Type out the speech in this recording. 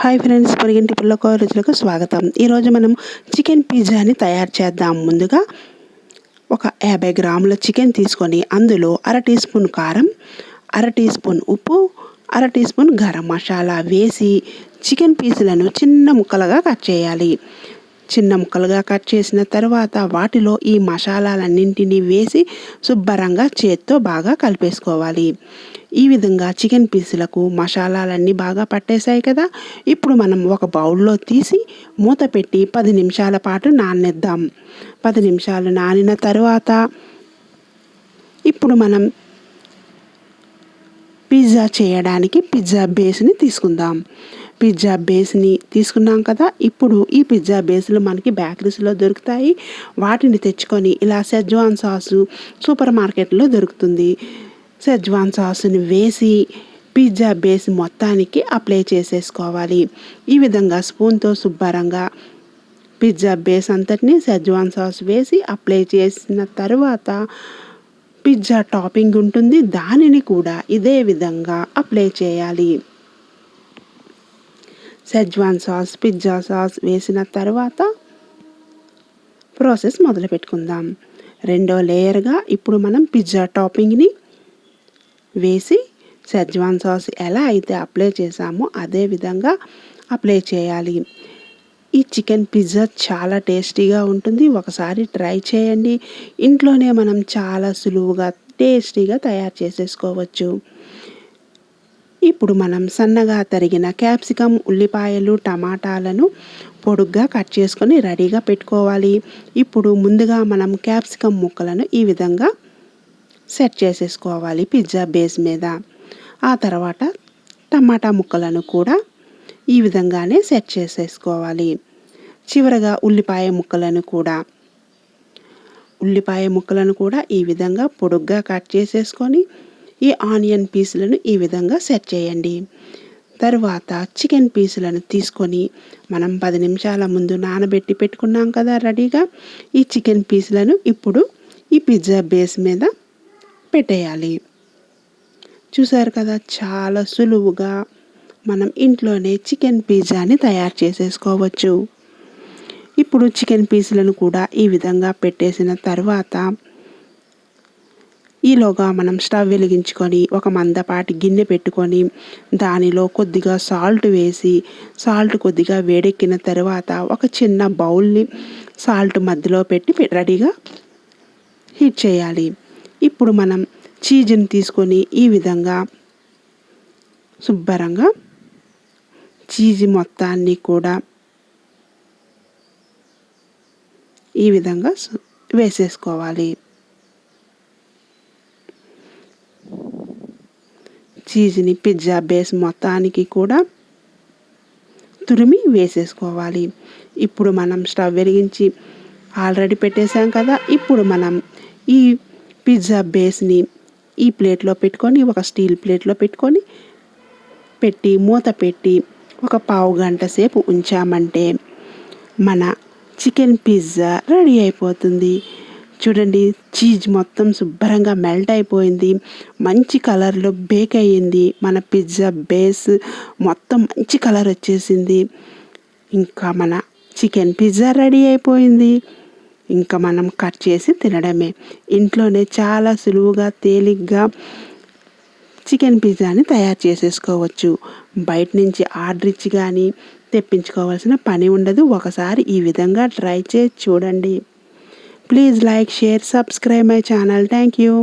Hi friends, పొరిగింటి పిల్లకో రుచులకు స్వాగతం. ఈరోజు మనం చికెన్ పిజ్జాని తయారు చేద్దాం. ముందుగా ఒక 50 గ్రాముల చికెన్ తీసుకొని అందులో అర టీ స్పూన్ కారం, అర టీ స్పూన్ ఉప్పు, అర టీ స్పూన్ గరం మసాలా వేసి చికెన్ పీసులను చిన్న ముక్కలుగా కట్ చేయాలి. చిన్న ముక్కలుగా కట్ చేసిన తర్వాత వాటిలో ఈ మసాలాలన్నింటినీ వేసి శుభ్రంగా చేత్తో బాగా కలిపేసుకోవాలి. ఈ విధంగా చికెన్ పీసులకు మసాలాలన్నీ బాగా పట్టేశాయి కదా. ఇప్పుడు మనం ఒక బౌల్లో తీసి మూత పెట్టి 10 నిమిషాల పాటు నాననిద్దాం. 10 నిమిషాలు నానిన తర్వాత ఇప్పుడు మనం పిజ్జా చేయడానికి పిజ్జా బేస్ని తీసుకుందాం. పిజ్జా బేస్ని తీసుకున్నాం కదా. ఇప్పుడు ఈ పిజ్జా బేస్లు మనకి బేకరీస్లో దొరుకుతాయి. వాటిని తెచ్చుకొని ఇలా షెజ్వాన్ సాసు సూపర్ మార్కెట్లో దొరుకుతుంది. షెజ్వాన్ సాసుని వేసి పిజ్జా బేస్ మొత్తానికి అప్లై చేసేసుకోవాలి. ఈ విధంగా స్పూన్తో శుభ్రంగా పిజ్జా బేస్ అంతటిని షెజ్వాన్ సాస్ వేసి అప్లై చేసిన తర్వాత పిజ్జా టాపింగ్ ఉంటుంది, దానిని కూడా ఇదే విధంగా అప్లై చేయాలి. షెజ్వాన్ సాస్, పిజ్జా సాస్ వేసిన తర్వాత ప్రాసెస్ మొదలు పెట్టుకుందాం. రెండో లేయర్గా ఇప్పుడు మనం పిజ్జా టాపింగ్ని వేసి షెజ్వాన్ సాస్ ఎలా అయితే అప్లై చేసామో అదే విధంగా అప్లై చేయాలి. ఈ చికెన్ పిజ్జా చాలా టేస్టీగా ఉంటుంది. ఒకసారి ట్రై చేయండి. ఇంట్లోనే మనం చాలా సులువుగా టేస్టీగా తయారు చేసేసుకోవచ్చు. ఇప్పుడు మనం సన్నగా తరిగిన క్యాప్సికమ్, ఉల్లిపాయలు, టమాటాలను పొడుగ్గా కట్ చేసుకొని రెడీగా పెట్టుకోవాలి. ఇప్పుడు ముందుగా మనం క్యాప్సికమ్ ముక్కలను ఈ విధంగా సెట్ చేసేసుకోవాలి పిజ్జా బేస్ మీద. ఆ తర్వాత టమాటా ముక్కలను కూడా ఈ విధంగానే సెట్ చేసేసుకోవాలి. చివరగా ఉల్లిపాయ ముక్కలను కూడా ఈ విధంగా పొడుగ్గా కట్ చేసేసుకొని ఈ ఆనియన్ పీసులను ఈ విధంగా సెట్ చేయండి. తర్వాత చికెన్ పీసులను తీసుకొని మనం 10 నిమిషాల ముందు నానబెట్టి పెట్టుకున్నాం కదా రెడీగా. ఈ చికెన్ పీసులను ఇప్పుడు ఈ పిజ్జా బేస్ మీద పెట్టేయాలి. చూసారు కదా, చాలా సులువుగా మనం ఇంట్లోనే చికెన్ పిజ్జాని తయారు చేసేసుకోవచ్చు. ఇప్పుడు చికెన్ పీసులను కూడా ఈ విధంగా పెట్టేసిన తర్వాత ఈలోగా మనం స్టవ్ వెలిగించుకొని ఒక మందపాటి గిన్నె పెట్టుకొని దానిలో కొద్దిగా సాల్ట్ వేసి సాల్ట్ కొద్దిగా వేడెక్కిన తర్వాత ఒక చిన్న బౌల్ని సాల్ట్ మధ్యలో పెట్టి రెడీగా హీట్ చేయాలి. ఇప్పుడు మనం చీజ్ని తీసుకొని ఈ విధంగా శుభ్రంగా చీజ్ మొత్తాన్ని కూడా ఈ విధంగా వేసేసుకోవాలి. చీజ్ని పిజ్జా బేస్ మొత్తానికి కూడా తురిమి వేసేసుకోవాలి. ఇప్పుడు మనం స్టవ్ వెలిగించి ఆల్రెడీ పెట్టేసాం కదా. ఇప్పుడు మనం ఈ పిజ్జా బేస్ని ఈ ప్లేట్లో పెట్టుకొని ఒక స్టీల్ ప్లేట్లో పెట్టి మూత పెట్టి ఒక పావు గంట సేపు ఉంచామంటే మన చికెన్ పిజ్జా రెడీ అయిపోతుంది. చూడండి, చీజ్ మొత్తం శుభ్రంగా మెల్ట్ అయిపోయింది. మంచి కలర్లో బేక్ అయ్యింది. మన పిజ్జా బేస్ మొత్తం మంచి కలర్ వచ్చేసింది. ఇంకా మన చికెన్ పిజ్జా రెడీ అయిపోయింది. ఇంకా మనం కట్ చేసి తినడమే. ఇంట్లోనే చాలా సులువుగా తేలిగ్గా చికెన్ పిజ్జాని తయారు చేసేసుకోవచ్చు. బయట నుంచి ఆర్డర్ ఇచ్చి కానీ తెప్పించుకోవాల్సిన పని ఉండదు. ఒకసారి ఈ విధంగా ట్రై చేసి చూడండి. Please like, share, subscribe my channel. Thank you.